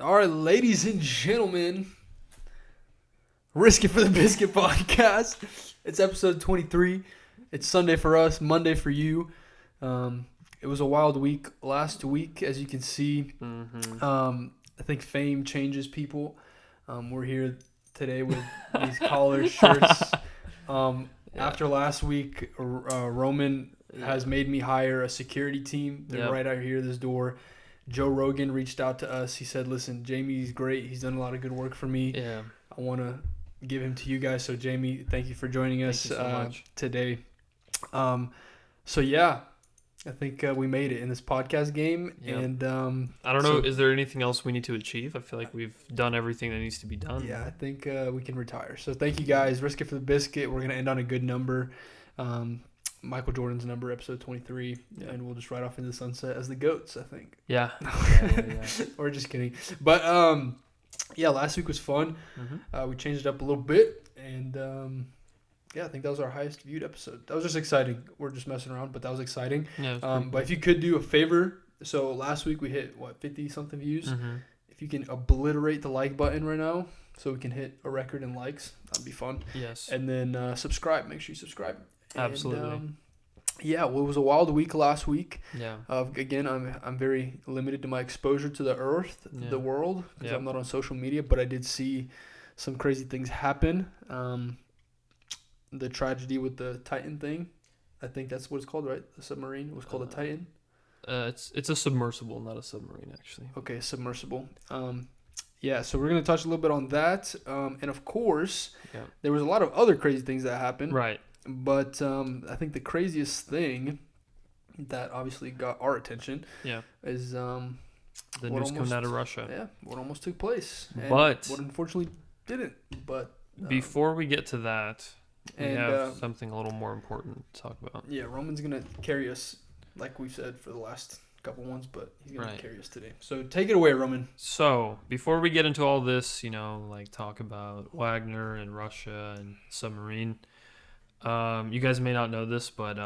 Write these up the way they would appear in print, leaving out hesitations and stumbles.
All right, ladies and gentlemen, Risk It for the Biscuit podcast. It's episode 23. It's Sunday for us, Monday for you. It was a wild week last week, as you can see. I think fame changes people. We're here today with these collar shirts. After last week, Roman has made me hire a security team. They're right out here this door. Joe Rogan reached out to us. He said, listen, Jamie's great. He's done a lot of good work for me. Yeah. I want to give him to you guys. So, Jamie, thank you for joining us today. I think we made it in this podcast game. Yep. And I don't know. Is there anything else we need to achieve? I feel like we've done everything that needs to be done. Yeah, I think we can retire. So, thank you guys. Risk It for the Biscuit. We're going to end on a good number. Michael Jordan's number, episode 23, and we'll just ride off into the sunset as the GOATs, I think. Yeah. Or just kidding. But, last week was fun. Mm-hmm. We changed it up a little bit, and, I think that was our highest viewed episode. That was just exciting. We're just messing around, but that was exciting. Yeah, but if you could do a favor, so last week we hit, 50-something views? Mm-hmm. If you can obliterate the like button right now so we can hit a record in likes, that'd be fun. Yes. And then subscribe. Make sure you subscribe. Absolutely. And, it was a wild week last week. Yeah. Again, I'm very limited to my exposure to the earth, the world, because I'm not on social media, but I did see some crazy things happen. The tragedy with the Titan thing, I think that's what it's called, right? The submarine. It was called a Titan. It's a submersible, not a submarine, actually. Okay, submersible. So we're going to touch a little bit on that. And of course, there was a lot of other crazy things that happened. Right. But I think the craziest thing that obviously got our attention is the news coming out of Russia. Yeah, what almost took place. And but what unfortunately didn't. But before we get to that, we have something a little more important to talk about. Yeah, Roman's going to carry us, like we've said, for the last couple ones, but he's going to carry us today. So take it away, Roman. So before we get into all this, talk about Wagner and Russia and submarine, you guys may not know this, but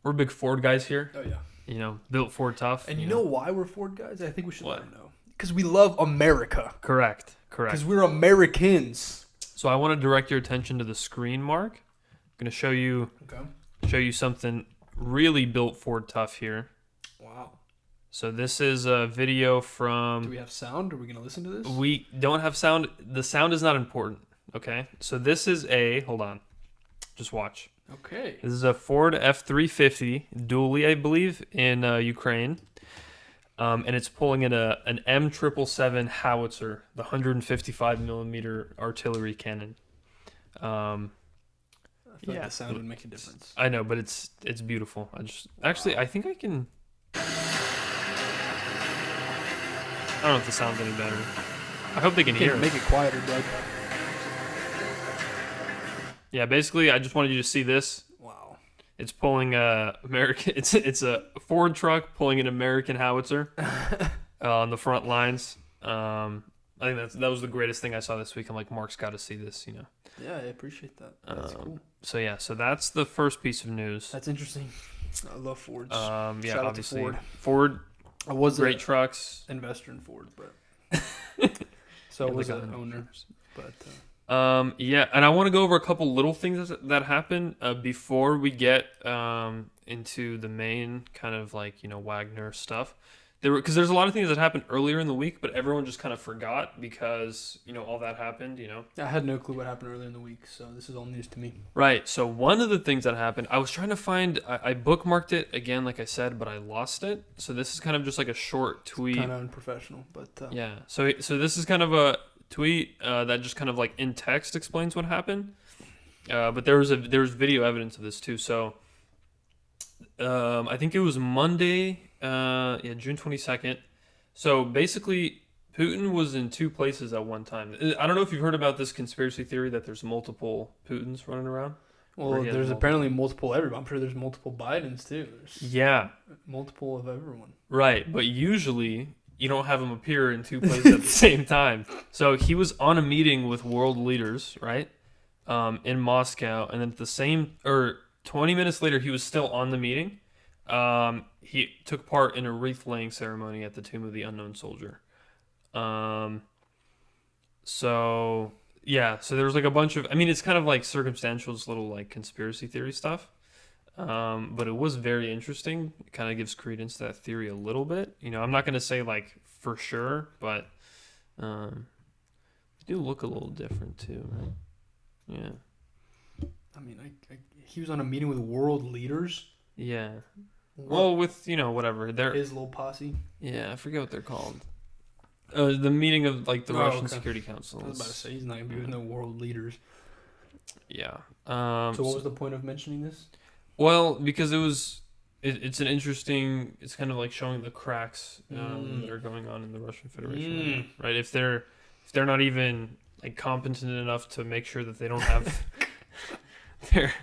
we're big Ford guys here. Oh, yeah. Built Ford tough. And you know why we're Ford guys? I think we should let them know. Because we love America. Correct. Because we're Americans. So I want to direct your attention to the screen, Mark. I'm going to show you something really built Ford tough here. Wow. So this is a video from... Do we have sound? Are we going to listen to this? We don't have sound. The sound is not important, okay? So this is hold on. Just watch. Okay. This is a Ford F350 dually, I believe, in Ukraine. And it's pulling in an M777 howitzer, the 155 millimeter artillery cannon. I feel like the sound would make a difference. I know, but it's beautiful. I think I can. I don't know if the sound's any better. I hope they can hear. Make it quieter, Doug. Yeah, basically, I just wanted you to see this. Wow. It's pulling American. It's a Ford truck pulling an American howitzer on the front lines. I think that was the greatest thing I saw this week. I'm like, Mark's got to see this, Yeah, I appreciate that. That's cool. So that's the first piece of news. That's interesting. I love Fords. Shout obviously out to Ford. I was great trucks. Investor in Ford, but so I was an owner. But and I want to go over a couple little things that happened before we get into the main kind of Wagner stuff. Because there's a lot of things that happened earlier in the week, but everyone just kind of forgot because all that happened. I had no clue what happened earlier in the week, so this is all news to me. Right. So one of the things that happened, I was trying to find. I bookmarked it again, like I said, but I lost it. So this is kind of just like a short tweet. Kind of unprofessional, but yeah. So this is kind of a tweet that just kind of in text explains what happened. But there was video evidence of this too. So I think it was Monday. June 22nd. So basically, Putin was in two places at one time. I don't know if you've heard about this conspiracy theory that there's multiple Putins running around. Well, there's apparently multiple everyone. I'm sure there's multiple Bidens too. There's multiple of everyone. Right, but usually you don't have them appear in two places at the same time. So he was on a meeting with world leaders, right, in Moscow, and then 20 minutes later, he was still on the meeting. He took part in a wreath-laying ceremony at the Tomb of the Unknown Soldier. So yeah, so there's like a bunch of. I mean, it's kind of like circumstantial, just little like conspiracy theory stuff. But it was very interesting. It kind of gives credence to that theory a little bit. I'm not gonna say like for sure, but they do look a little different too, right? Yeah. I mean, he was on a meeting with world leaders. Yeah. Well, with whatever his little posse. Yeah, I forget what they're called. The meeting of like the Russian Security Council. I was about to say he's not gonna be with no world leaders. Yeah. So what was the point of mentioning this? Well, because it's an interesting. It's kind of like showing the cracks that are going on in the Russian Federation, right? If they're not even like competent enough to make sure that they don't have their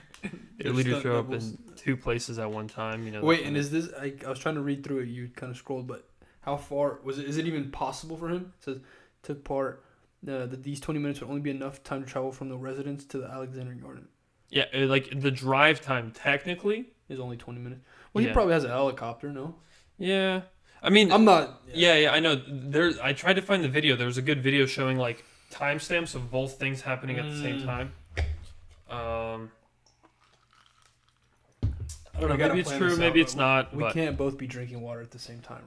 leaders show up in two places at one time. Wait, and is this? I was trying to read through it. You kind of scrolled, but how far was it? Is it even possible for him? It says took part. That these 20 minutes would only be enough time to travel from the residence to the Alexander Garden. Yeah, like the drive time technically is only 20 minutes. Well, he probably has a helicopter, no? Yeah. I mean, I'm not. Yeah, I know. I tried to find the video. There was a good video showing like timestamps of both things happening at the same time. I don't know. Maybe it's true. Maybe it's not. We can't both be drinking water at the same time,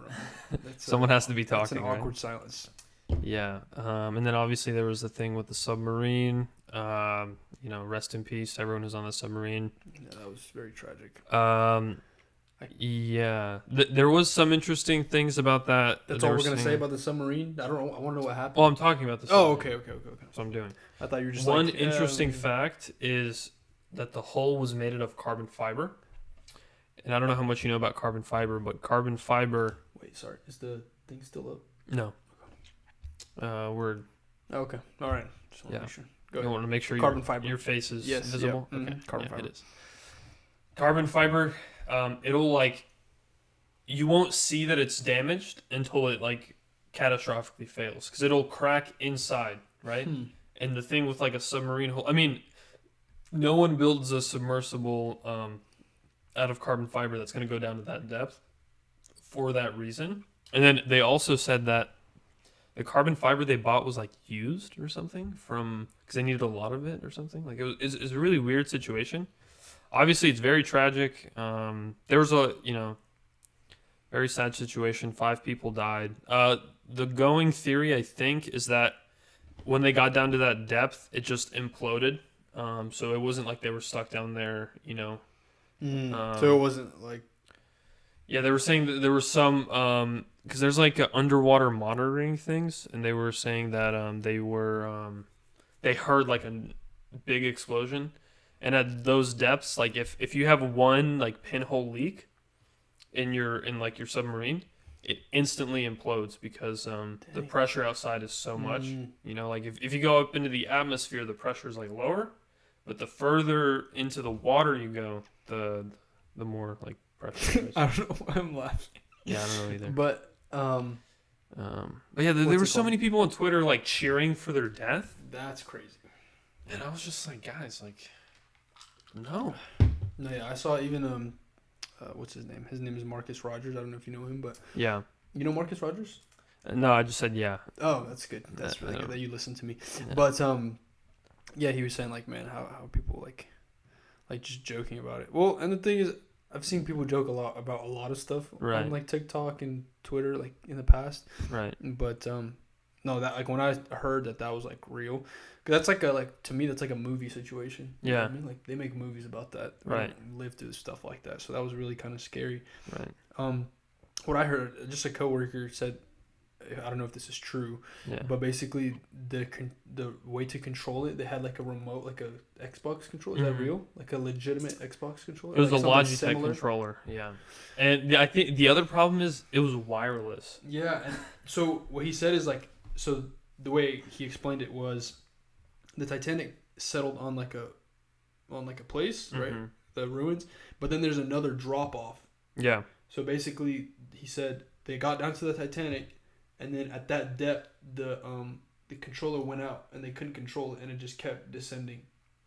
right? Someone has to be talking. That's an awkward silence. Yeah. And then obviously there was the thing with the submarine. Rest in peace, everyone who's on the submarine. Yeah, that was very tragic. Yeah. There was some interesting things about that. That's all we're going to say about the submarine? I don't know. I want to know what happened. Oh, I'm talking about the submarine. Oh, okay. That's what I'm doing. I thought you were just One interesting fact is that the hull was made out of carbon fiber. And I don't know how much you know about carbon fiber, but carbon fiber... Wait, sorry. Is the thing still up? No. We're... Okay. All right. Just want to make sure. Go ahead. You want to make sure carbon fiber. Your face is visible? Yeah. Okay. Carbon fiber. It is. Carbon fiber, it'll like... You won't see that it's damaged until it like catastrophically fails. Because it'll crack inside, right? And the thing with like a submarine hull... I mean, no one builds a submersible... out of carbon fiber that's going to go down to that depth for that reason. And then they also said that the carbon fiber they bought was like used or something because they needed a lot of it or something. Like it's a really weird situation. Obviously it's very tragic. There was a, very sad situation. 5 people died. The going theory, I think, is that when they got down to that depth, it just imploded. So it wasn't like they were stuck down there, so it wasn't like... Yeah, they were saying that there was some... Because there's like underwater monitoring things, and they were saying that they heard like a big explosion. And at those depths, like if you have one like pinhole leak in your submarine, it instantly implodes because the pressure outside is so much. Like if you go up into the atmosphere, the pressure is like lower, but the further into the water you go, the more like pressure there is. I don't know why I'm laughing. Yeah, I don't know either. But yeah, there were so many people on Twitter like cheering for their death. That's crazy. And I was just like, guys, like, no. No, yeah, I saw even what's his name? His name is Marcus Rogers. I don't know if you know him, but yeah, you know Marcus Rogers? No, I just said yeah. Oh, that's good. That's really good that you listen to me. Yeah. But yeah, he was saying like, man, how people like just joking about it. Well, and the thing is, I've seen people joke a lot about a lot of stuff on like TikTok and Twitter, like in the past. Right. But no, that like when I heard that was like real, because that's like to me that's like a movie situation. You know what I mean, like they make movies about that. Right. Live through stuff like that, so that was really kind of scary. Right. What I heard, just a coworker said, I don't know if this is true, but basically the way to control it, they had like a remote, like a Xbox controller. Is that real? Like a legitimate Xbox controller? It was like a Logitech controller. Yeah. And I think the other problem is it was wireless. Yeah. And so what he said is like, so the way he explained it was the Titanic settled on like a place, right? The ruins. But then there's another drop off. Yeah. So basically he said they got down to the Titanic, and then at that depth, the controller went out, and they couldn't control it, and it just kept descending.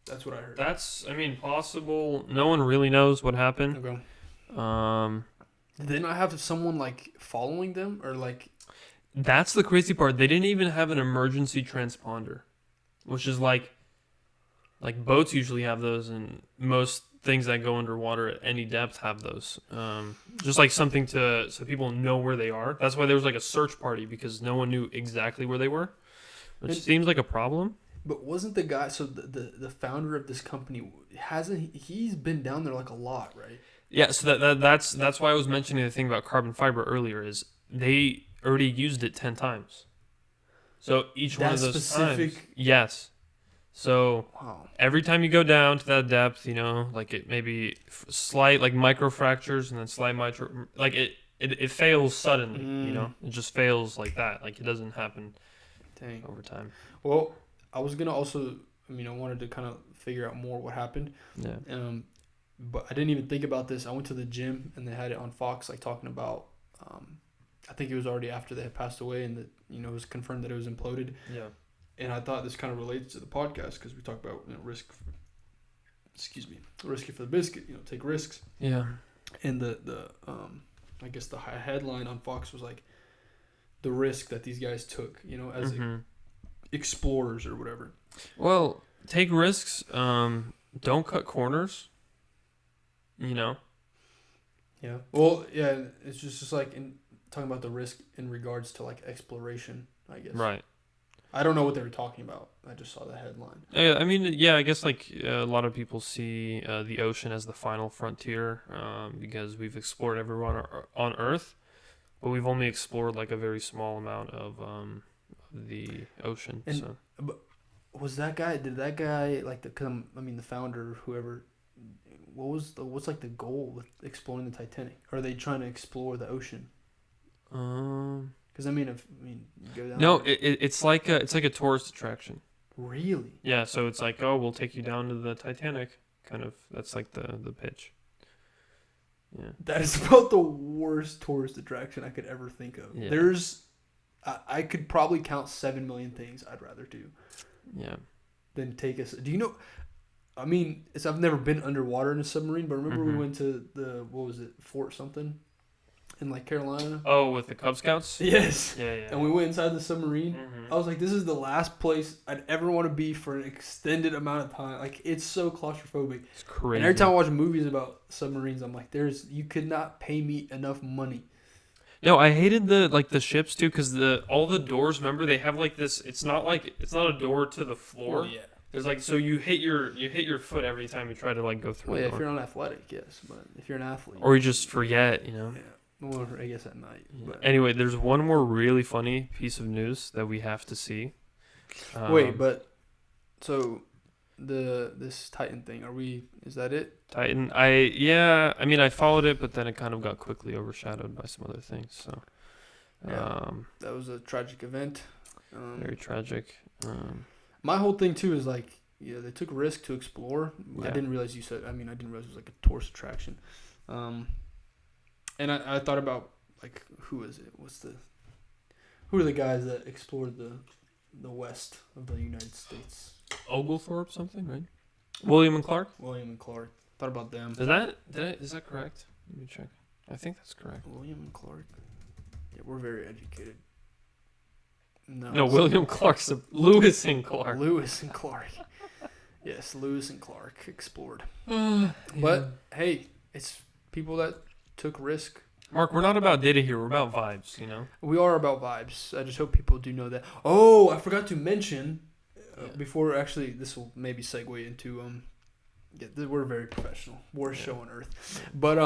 That's what I heard. That's, possible. No one really knows what happened. Okay. Did they not have someone like following them, or like? that's the crazy part. They didn't even have an emergency transponder, which is like boats usually have those, and most things that go underwater at any depth have those. Just like something so people know where they are. That's why there was like a search party, because no one knew exactly where they were, which seems like a problem. But wasn't the guy, so the founder of this company, he's been down there like a lot, right? Yeah, so that's why I was mentioning the thing about carbon fiber earlier, is they already used it 10 times. So each one of those times. Yes. So every time you go down to that depth, like it maybe slight like micro fractures and then slight like it fails suddenly, It just fails like that. Like it doesn't happen over time. Well, I was going to also, I wanted to kind of figure out more what happened. Yeah. But I didn't even think about this. I went to the gym and they had it on Fox, like talking about, I think it was already after they had passed away and that, it was confirmed that it was imploded. Yeah. And I thought this kind of relates to the podcast because we talk about, risky for the biscuit, take risks. Yeah. And the I guess the headline on Fox was like the risk that these guys took, as explorers or whatever. Well, take risks. Don't cut corners. Yeah. Well, yeah. It's just like talking about the risk in regards to like exploration, I guess. Right. I don't know what they were talking about. I just saw the headline. I mean, yeah. I guess like a lot of people see the ocean as the final frontier, because we've explored everyone on Earth, but we've only explored like a very small amount of the ocean. And, but was that guy? Did that guy like the founder, whoever? What's like the goal with exploring the Titanic? Are they trying to explore the ocean? Because you go down. No, it's like a tourist attraction. Really? Yeah. So it's like, oh, we'll take you down to the Titanic. Kind of. That's like the pitch. Yeah. That is about the worst tourist attraction I could ever think of. Yeah. I could probably count 7 million things I'd rather do. Yeah. Than take us. Do you know? I've never been underwater in a submarine, but remember we went to Fort something in like Carolina? Oh, with the Cub Scouts? Yes. Yeah. And we went inside the submarine. I was like, this is the last place I'd ever want to be for an extended amount of time. Like, it's so claustrophobic. It's crazy. And every time I watch movies about submarines, I'm like, you could not pay me enough money. No, I hated the ships too, because all the doors, remember, they have like this. It's not a door to the floor. Oh, yeah. There's like, so you hit your foot every time you try to like go through. Well, yeah, if you're not athletic, yes, but if you're an athlete, or you just forget, Yeah. Well, I guess at night. Yeah. But Anyway, there's one more really funny piece of news that we have to see. Wait, but so this Titan thing, is that it? Titan, I followed it, but then it kind of got quickly overshadowed by some other things. So, That was a tragic event. Very tragic. My whole thing too is like, they took risk to explore. Yeah. I didn't realize I didn't realize it was like a tourist attraction. And I thought about like, who is it? Who are the guys that explored the west of the United States? Oglethorpe something, right? William and Clark. Thought about them. Is that correct? Let me check. I think that's correct. William and Clark. Yeah, we're very educated. No, William Clark's Lewis and Clark. Lewis and Clark. Yes, Lewis and Clark explored. Yeah. But hey, it's people that took risk. Mark, we're not about data here. We're about vibes, We are about vibes. I just hope people do know that. Oh, I forgot to mention before. Actually, this will maybe segue into we're very professional. Worst show on earth, but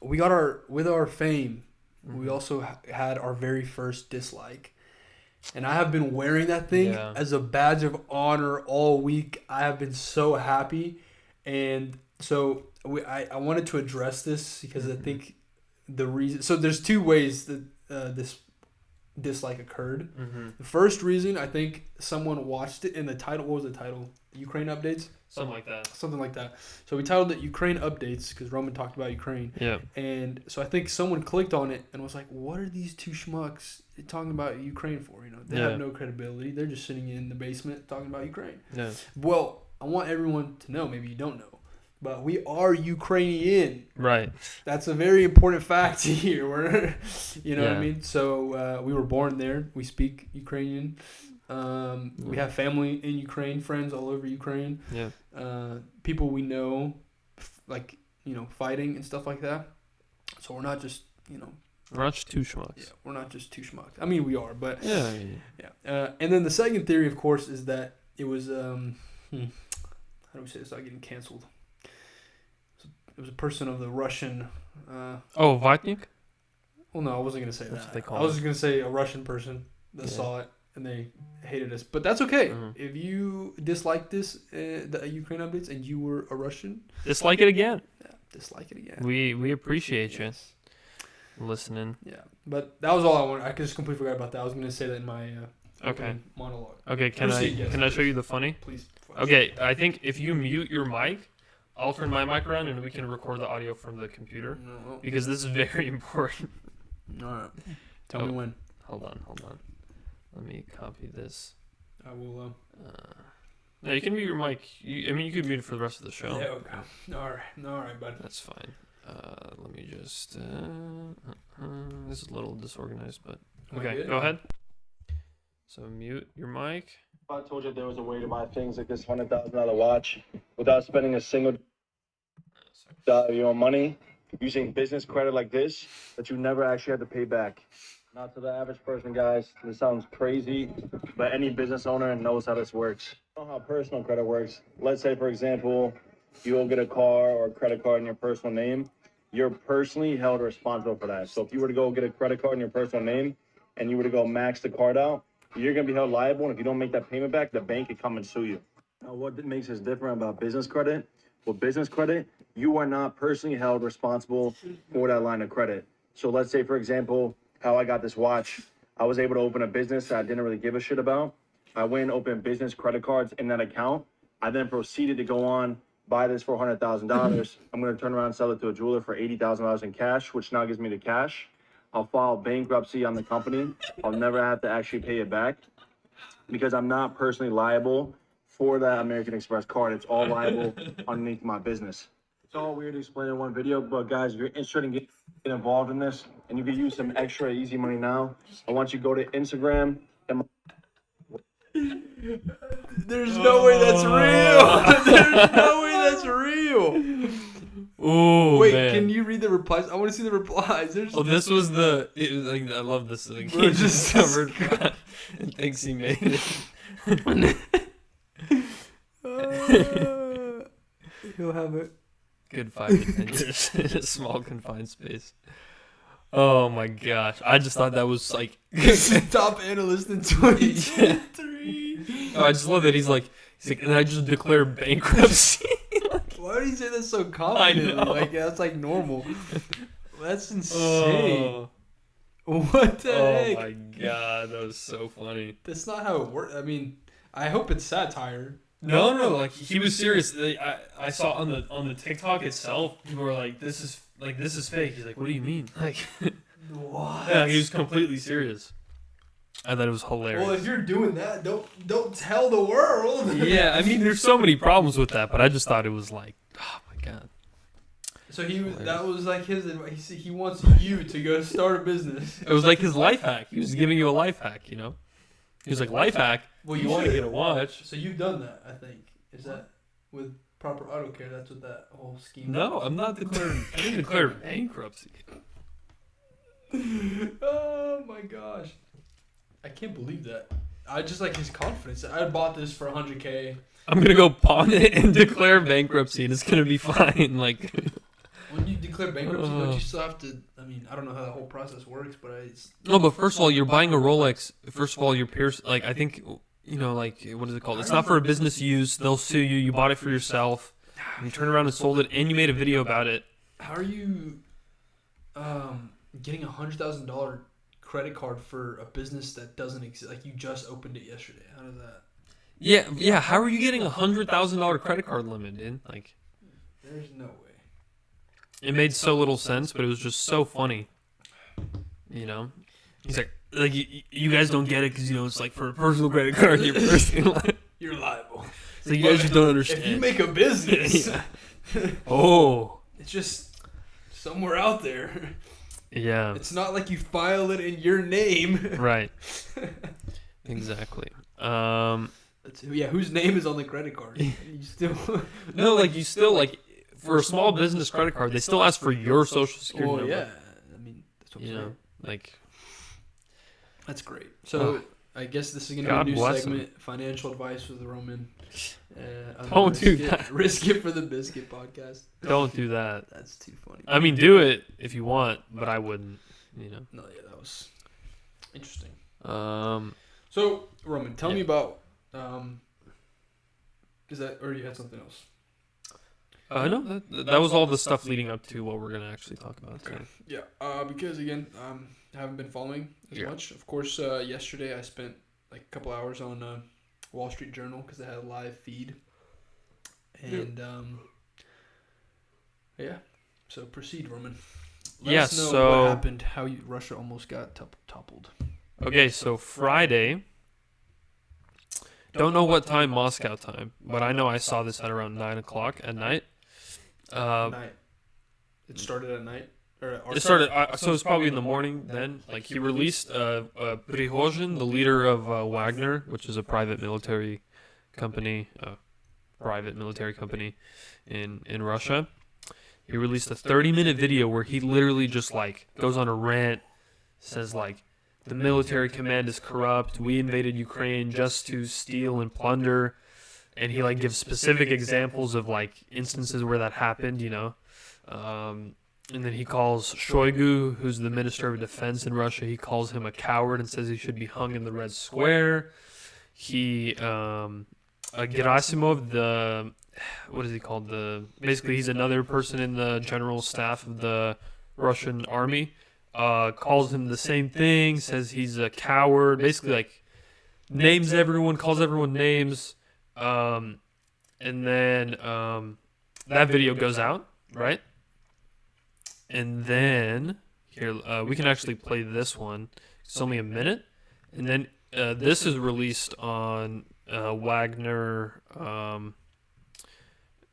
we got with our fame. We also had our very first dislike. And I have been wearing that thing as a badge of honor all week. I have been so happy. And so I wanted to address this because I think the reason... So there's two ways that this dislike occurred. The first reason, I think someone watched it in the title. What was the title? Ukraine updates? Something like that. So we titled it Ukraine Updates because Roman talked about Ukraine. Yeah. And so I think someone clicked on it and was like, what are these two schmucks talking about Ukraine for? They have no credibility. They're just sitting in the basement talking about Ukraine. Yeah. Well, I want everyone to know, maybe you don't know, but we are Ukrainian. Right. That's a very important fact here. We're, you know what I Yeah. mean? So we were born there. We speak Ukrainian. We have family in Ukraine, friends all over Ukraine. Yeah. People we know, like, you know, fighting and stuff like that. So we're not just, you know. We're not just two schmucks. Yeah, we're not just two schmucks. I mean, we are, but. Yeah. And then the second theory, of course, is that it was, how do we say this without getting canceled? It was a person of the Russian. Vatnik? Well, no, I wasn't going to say That's that. what they call I was it. just going to say a Russian person that Yeah. saw it and they hated us. But that's okay. Mhm. If you dislike this, the Ukraine updates, and you were a Russian, Dislike it again. yeah, dislike it again. We appreciate you Yes. listening. Yeah. But that was all I wanted. I just completely forgot about that. I was going to say that in my opening monologue. Okay, Proceed, yes. can I show you the funny? Please. Okay, I think if you mute your mic, I'll turn my mic around and we can record the audio from the computer No. because this is very important. All right. Tell me when. Hold on. Let me copy this. I will. No, you can mute your mic. You could mute it for the rest of the show. Yeah, okay. All right, bud. That's fine. Let me just. This is a little disorganized, but okay. Good. Go ahead. So mute your mic. I told you there was a way to buy things like this $100,000 watch without spending a single dollar of your own money, using business credit like this that you never actually had to pay back. Not to the average person, guys. This sounds crazy, but any business owner knows how this works. You know how personal credit works. Let's say, for example, you will get a car or a credit card in your personal name. You're personally held responsible for that. So if you were to go get a credit card in your personal name and you were to go max the card out, you're going to be held liable, and if you don't make that payment back, the bank can come and sue you. Now, what makes this different about business credit? With business credit, you are not personally held responsible for that line of credit. So let's say, for example, how I got this watch. I was able to open a business that I didn't really give a shit about. I went and opened business credit cards in that account. I then proceeded to go on, buy this for $100,000. I'm going to turn around and sell it to a jeweler for $80,000 in cash, which now gives me the cash. I'll file bankruptcy on the company. I'll never have to actually pay it back because I'm not personally liable for that American Express card. It's all liable underneath my business. It's all weird to explain in one video, but guys, if you're interested in getting involved in this and you can use some extra easy money now, I want you to go to Instagram. There's no way that's real. There's no way that's real. Oh, Wait, man. can you read the replies? I want to see the replies. There's Oh, this was the. I love this thing. Bro, He just- discovered crap and thinks he made it. he'll have it. Good 5 to 10 years in a small confined space. Oh my gosh! I just thought that was like. Top analyst in 2023. Oh, I just love that he's like, and I just declared bankruptcy. Why do you say that so confidently? I know. Like that's like normal. That's insane. Oh, What the oh heck? my god, that was so funny. That's not how it works. I mean, I hope it's satire. No, like he was serious. I saw on the TikTok itself, people were like, "This is fake." He's like, "What do you mean?" Like, What? yeah, he was completely serious. I thought it was hilarious. Well, if you're doing that, don't tell the world. Yeah, I mean, there's so many problems with that, but I just thought it was like, oh my god. So that was like his advice. He wants you to go start a business. It was like his life hack. He was giving you a life hack, you know? He was like, life hack, Well, you want to get a watch. So you've done that, I think. Is that with proper auto care? That's what that whole scheme. No, I'm not declaring, I didn't declare bankruptcy. Oh my gosh, I can't believe that. I just like his confidence. I bought this for $100K. I'm going to go pawn it and declare bankruptcy, and it's going to be fine. Like, When you declare bankruptcy, don't you still have to? I mean, I don't know how that whole process works, but no, but first of all, you're buying a Rolex. First of all, you're like, I think, you know, like, what is it called? It's not for a business use. They'll sue you. You bought it for yourself. And you turned around and sold it, and you made a video about it. How are you getting $100,000 credit card for a business that doesn't exist? Like you just opened it yesterday. How does that? Yeah. How are you getting $100,000 credit card limit, dude? Like, There's no way. it made so little sense, but it was just so funny. You know, he's like you guys don't get it because you know it's like for a personal credit card, you're personally You're liable. So you guys just don't understand. If you make a business, it's just somewhere out there. Yeah. It's not like you file it in your name. Right. Exactly. Whose name is on the credit card? You still No, like you still like for a small business credit card, they still ask for your social security number. yeah. I mean, that's what I'm saying. Like that's great. So I guess this is gonna God be a new bless segment: financial advice with Roman. Don't do that. Risk it for the biscuit podcast. Don't do that. That's too funny. I mean, do it if you want, but I wouldn't. You know. No, yeah, that was interesting. So Roman, tell me about is that or you had something else? No, that was all the stuff leading up to what we're gonna actually talk about today. Yeah, because again, I haven't been following as much. Of course, yesterday I spent like a couple hours on Wall Street Journal because they had a live feed, and So proceed, Roman. Let us know what happened. How Russia almost got toppled. Okay, so Friday. Don't know what time Moscow time, but I know I saw this at around 9 o'clock at night. Night. It started at night. It started, so it's probably in the morning then. Like he released Prigozhin, the leader of Wagner, which is a private military company, in Russia. He released a 30-minute video where he literally just like goes on a rant, says like, the military command is corrupt. We invaded Ukraine just to steal and plunder, and he like gives specific examples of like instances where that happened, you know. And then he calls Shoigu, who's the Minister of Defense in Russia, he calls him a coward and says he should be hung in the Red Square. He, Gerasimov, what is he called? Basically, he's another person in the general staff of the Russian army. Calls him the same thing, says he's a coward, basically like names everyone, calls everyone names. And then that video goes out, right? And then, here, we can actually play this one. It's only a minute. And then this is released on Wagner,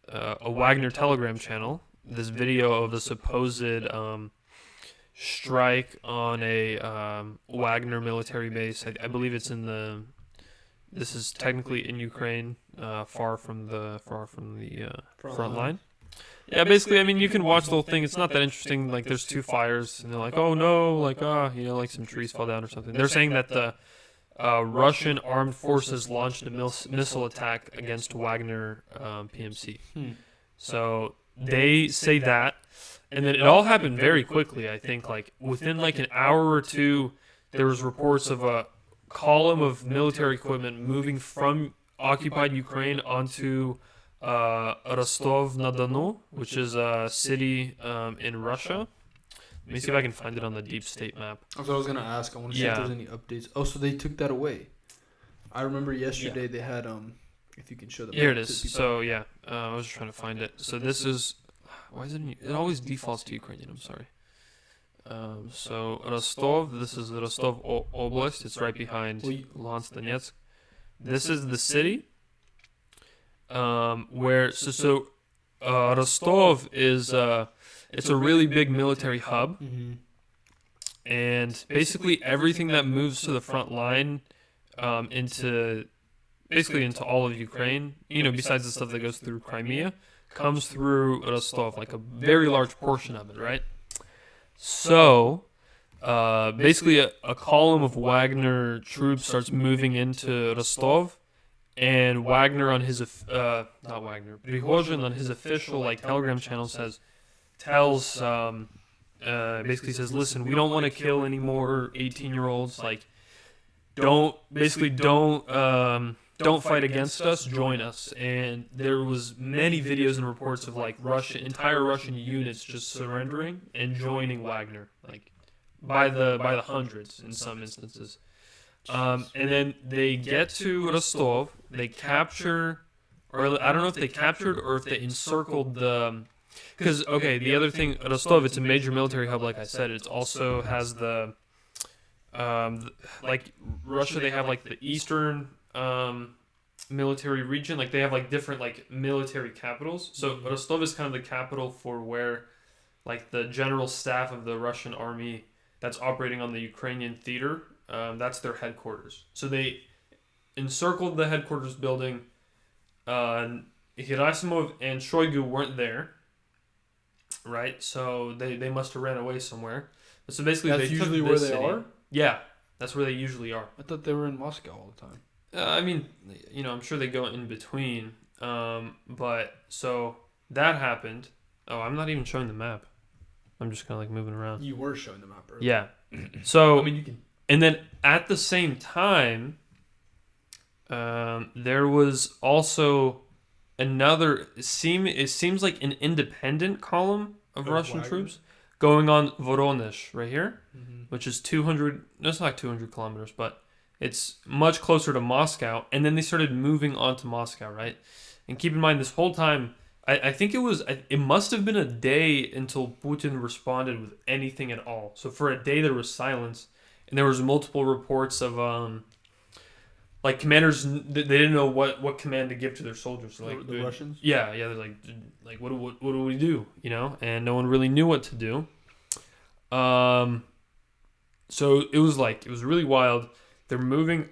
a Wagner Telegram channel. This video of the supposed strike on a Wagner military base. I believe it's this is technically in Ukraine, far from the front line. Yeah, basically, I mean, you can watch the whole thing. It's not that interesting. Like, there's two fires, and they're like, oh no, like, like some trees fell down or something. They're saying that the Russian armed forces launched a missile attack against Wagner PMC. So they say that, and then it all happened very quickly. I think, like, within like an hour or two, there was reports of a column of military equipment moving from occupied Ukraine onto Rostov-na-Donu, which is a city in Russia. Let me see if I can find it on the deep state map. That's what I was going to ask. I want to see if there's any updates. Oh, so they took that away. I remember yesterday they had, if you can show them. Here it is. So, yeah, I was just trying to find it. So this is, why is it always defaults to Ukrainian, I'm sorry. So Rostov, this is Rostov Oblast. It's right behind Luhansk, Donetsk. This is the city. Where Rostov is it's a really big military hub, and basically everything that moves to the front line into all of Ukraine, you know, besides the stuff that goes through Crimea, comes through Rostov, like a very large portion of it, right? So basically a column of Wagner troops starts moving into Rostov. And Wagner on his Prigozhin on his official like Telegram channel basically says, listen, we don't want to kill any more 18-year-olds. Like, don't fight against us. Join us. And there was many videos and reports of like entire Russian units just surrendering and joining Wagner, like by the hundreds in some instances. And then they get to Rostov, they capture, or I don't know if they captured or if they encircled because, okay, the other thing, Rostov, it's a major military hub, like I said. It also has like Russia, they have like the eastern military region. Like they have like different like military capitals. So Rostov is kind of the capital for where like the general staff of the Russian army that's operating on the Ukrainian theater. That's their headquarters. So they encircled the headquarters building. Gerasimov and Shoigu weren't there, right? So they must have ran away somewhere. So basically, That's they usually took where this they city. are? Yeah, that's where they usually are. I thought they were in Moscow all the time. I mean, I'm sure they go in between. But so that happened. Oh, I'm not even showing the map. I'm just kind of like moving around. You were showing the map earlier. Yeah. So I mean, you can. and then at the same time, there was also another. It seems like an independent column of Russian Wagner? troops going on Voronezh right here, Mm-hmm. which is 200. No, it's not 200 kilometers, but it's much closer to Moscow. And then they started moving on to Moscow, right? And keep in mind, this whole time, I think it must have been a day until Putin responded with anything at all. So for a day there was silence, and there was multiple reports of like commanders, they didn't know what command to give to their soldiers. So like The Russians? yeah, they're like what do we do? And no one really knew what to do. So it was really wild. They're moving.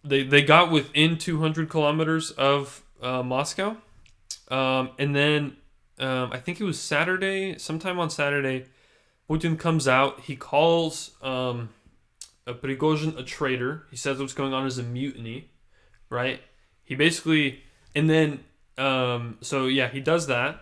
They got within 200 kilometers of Moscow. And then I think it was Saturday, sometime on Saturday, Putin comes out. He calls Prigozhin a traitor. He says what's going on is a mutiny, right? He basically, and then, so yeah, he does that.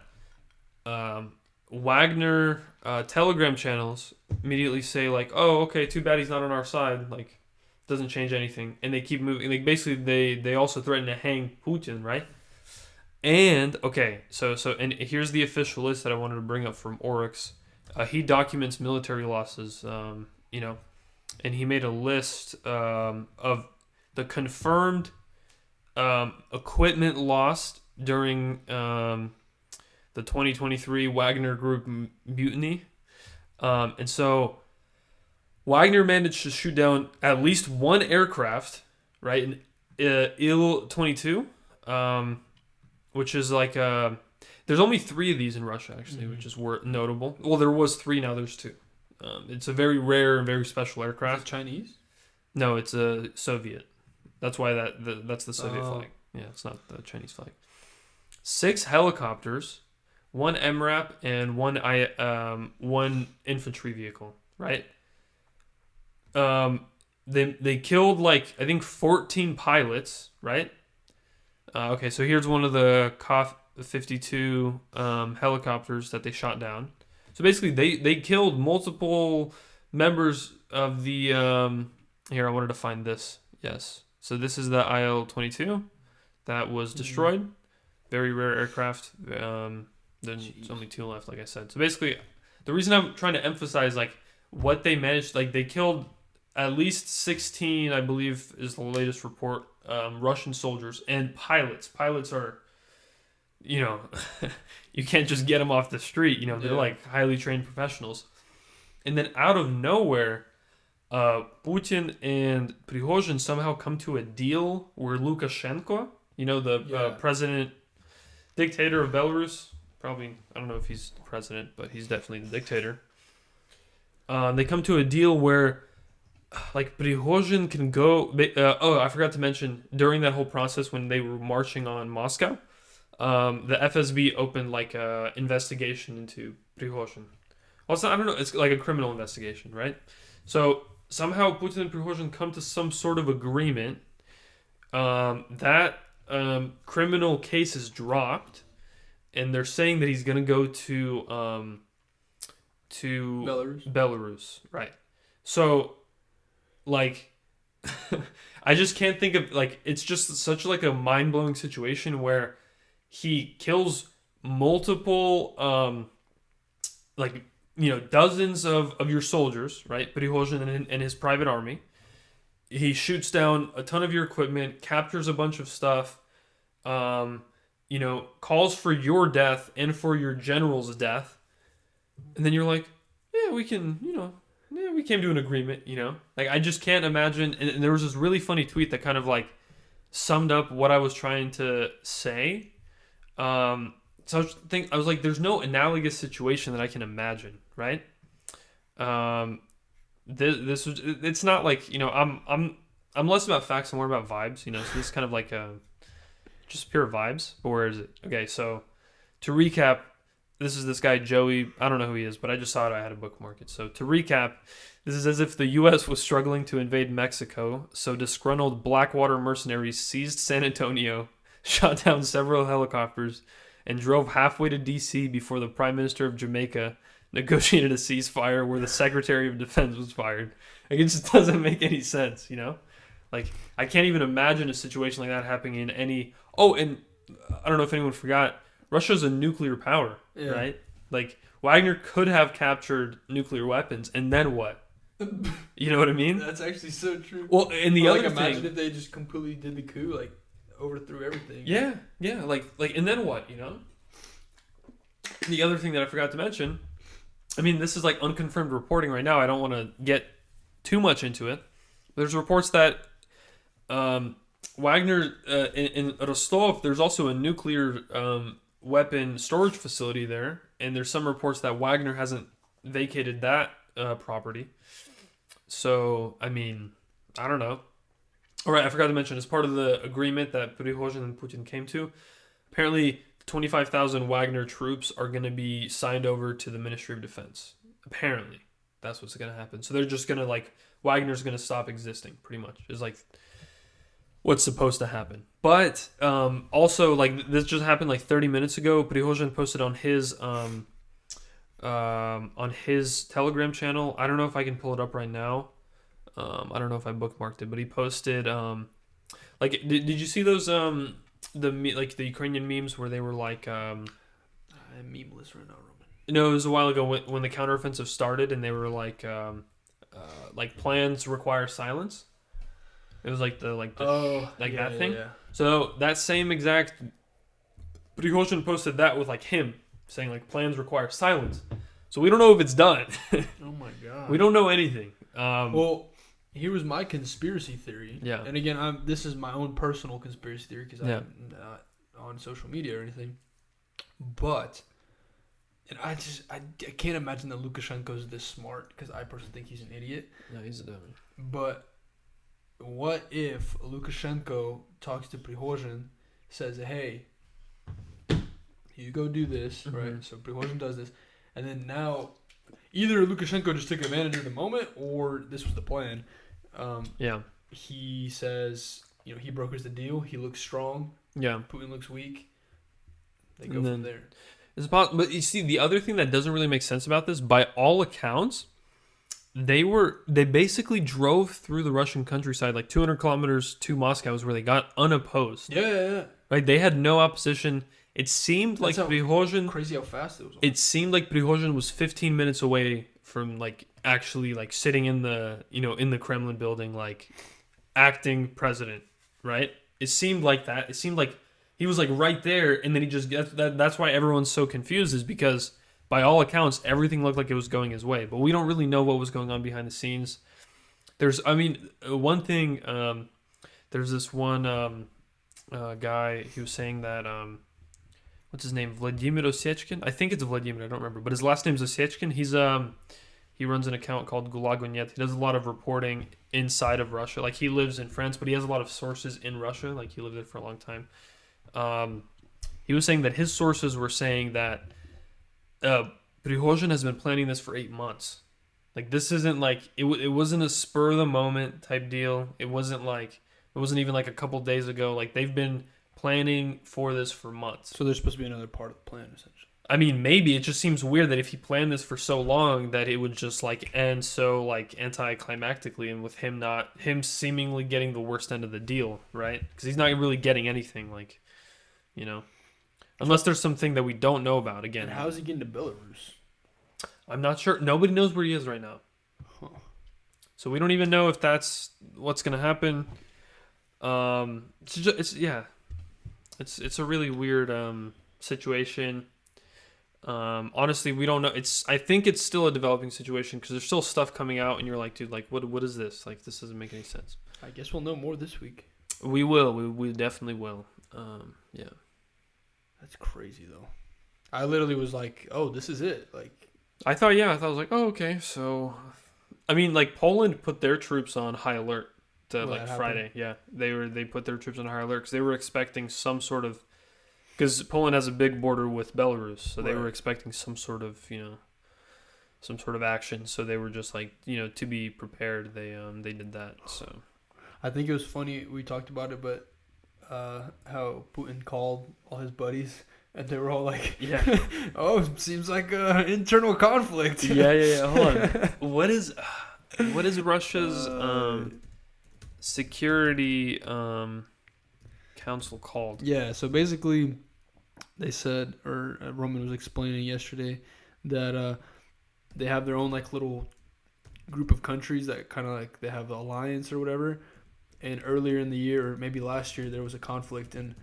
Wagner Telegram channels immediately say like, oh, okay, too bad he's not on our side. Like, doesn't change anything. And they keep moving. Like, basically, they also threaten to hang Putin, right? And okay, so and here's the official list that I wanted to bring up from Oryx. He documents military losses, and he made a list of the confirmed equipment lost during the 2023 Wagner Group mutiny, and so Wagner managed to shoot down at least one aircraft, right? An Il-22. Which is like there's only 3 of these in Russia actually, which is notable. Well, there was 3, now there's 2. It's a very rare and very special aircraft. Is it Chinese? No, it's a Soviet. That's why that's the Soviet flag. Yeah, it's not the Chinese flag. 6 helicopters, 1 MRAP, and one infantry vehicle. Right. They killed like I think 14 pilots. Right. Okay, so here's one of the Kaf-52 helicopters that they shot down. So basically, they killed multiple members of the... here, I wanted to find this. Yes. So this is the IL-22 that was destroyed. Very rare aircraft. There's only 2 left, like I said. So basically, the reason I'm trying to emphasize like what they managed... Like, they killed at least 16, I believe, is the latest report. Russian soldiers and pilots. Pilots are, you can't just get them off the street. They're like highly trained professionals. And then out of nowhere, Putin and Prigozhin somehow come to a deal where Lukashenko, the president, dictator of Belarus, probably, I don't know if he's the president, but he's definitely the dictator. They come to a deal where like Prigozhin can go. I forgot to mention during that whole process when they were marching on Moscow, the FSB opened like a investigation into Prigozhin. Well, it's not, I don't know. It's like a criminal investigation, right? So somehow Putin and Prigozhin come to some sort of agreement. That criminal case is dropped, and they're saying that he's gonna go to Belarus, right? So. Like, I just can't think of, like, it's just such, like, a mind-blowing situation where he kills multiple, dozens of your soldiers, right? Prigozhin and his private army. He shoots down a ton of your equipment, captures a bunch of stuff, calls for your death and for your general's death. And then you're like, yeah, we can, we came to an agreement, Like, I just can't imagine. And there was this really funny tweet that kind of, like, summed up what I was trying to say. So I was like, there's no analogous situation that I can imagine, right? This was, it's not like, you know, I'm less about facts and more about vibes, you know. So this is kind of like just pure vibes. But where is it? Okay, so to recap, this is this guy Joey. I don't know who he is, but I just saw it. I had a bookmark it. So to recap, this is as if the U.S. was struggling to invade Mexico, so disgruntled Blackwater mercenaries seized San Antonio, shot down several helicopters, and drove halfway to D.C. before the Prime Minister of Jamaica negotiated a ceasefire where the Secretary of Defense was fired. Like, it just doesn't make any sense, you know? Like, I can't even imagine a situation like that happening in any... Oh, and I don't know if anyone forgot, Russia's a nuclear power, right? Like, Wagner could have captured nuclear weapons, and then what? You know what I mean? That's actually so true. Well, and the other imagine thing... if they just completely did the coup, like, overthrew everything. Yeah, like, and then what, you know? The other thing that I forgot to mention, I mean, this is like unconfirmed reporting right now. I don't want to get too much into it. There's reports that Wagner, in Rostov, there's also a nuclear weapon storage facility there, and there's some reports that Wagner hasn't vacated that property. So, I mean, I don't know. All right, I forgot to mention, as part of the agreement that Prigozhin and Putin came to, apparently 25,000 Wagner troops are going to be signed over to the Ministry of Defense. Apparently, that's what's going to happen. So they're just going to, like, Wagner's going to stop existing, pretty much, is like what's supposed to happen. But also, like, this just happened like 30 minutes ago. Prigozhin posted on his Telegram channel. I don't know if I can pull it up right now. I don't know if I bookmarked it, but he posted like, did you see those the Ukrainian memes where they were like I'm memeless right now, Roman. No, it was a while ago when the counteroffensive started, and they were like plans require silence. It was like that thing. Yeah. So that same exact Prigozhin posted that with like him saying like plans require silence. So we don't know if it's done. Oh my god. We don't know anything. Well, here was my conspiracy theory. Yeah. And again, this is my own personal conspiracy theory because I'm not on social media or anything. But, and I can't imagine that Lukashenko's this smart because I personally think he's an idiot. No, he's a dummy. But what if Lukashenko talks to Prigozhin, says, hey, you go do this, right? So Prigozhin does this. And then now, either Lukashenko just took advantage of the moment or this was the plan. He says, you know, he brokers the deal. He looks strong. Yeah. Putin looks weak. They go from there. It's possible, but you see, the other thing that doesn't really make sense about this, by all accounts, they basically drove through the Russian countryside, like 200 kilometers to Moscow, is where they got unopposed. Yeah. Right? They had no opposition. It seemed like Prigozhin... Crazy how fast it was. It seemed like Prigozhin was 15 minutes away from, like, actually, like, sitting in the, you know, in the Kremlin building, like, acting president, right? It seemed like that. It seemed like he was, like, right there, and then he just... That's why everyone's so confused, is because, by all accounts, everything looked like it was going his way. But we don't really know what was going on behind the scenes. One thing... there's this one guy, he was saying that... what's his name? Vladimir Osechkin? I think it's Vladimir. I don't remember. But his last name's Osechkin. He runs an account called Gulagonet. He does a lot of reporting inside of Russia. Like, he lives in France, but he has a lot of sources in Russia. Like, he lived there for a long time. He was saying that his sources were saying that Prigozhin has been planning this for 8 months. Like, this isn't like... It wasn't a spur-of-the-moment type deal. It wasn't even like a couple days ago. Like, they've been... planning for this for months. So there's supposed to be another part of the plan, essentially. I mean, maybe. It just seems weird that if he planned this for so long that it would just, like, end so, like, anticlimactically, and with him seemingly getting the worst end of the deal, right? Because he's not really getting anything, like, you know. Unless there's something that we don't know about, again. And how is he getting to Belarus? I'm not sure. Nobody knows where he is right now. Huh. So we don't even know if that's what's going to happen. It's a really weird situation. Honestly, we don't know. I think it's still a developing situation because there's still stuff coming out, and you're like, dude, like, what is this? Like, this doesn't make any sense. I guess we'll know more this week. We will. We definitely will. Yeah. That's crazy though. I literally was like, "Oh, this is it." Like, I thought I was like, oh, okay. So, I mean, like Poland put their troops on high alert to When like that Friday. Yeah, they put their troops on high alert because they were expecting some sort of, because Poland has a big border with Belarus, so they were expecting some sort of some sort of action. So they were just like to be prepared. They did that. So I think it was funny. We talked about it, but how Putin called all his buddies. And they were all like, yeah, "Oh, seems like internal conflict." yeah. Hold on. What is Russia's security council called? Yeah, so basically, they said, or Roman was explaining yesterday, that they have their own like little group of countries that kind of like they have the alliance or whatever. And earlier in the year, or maybe last year, there was a conflict, and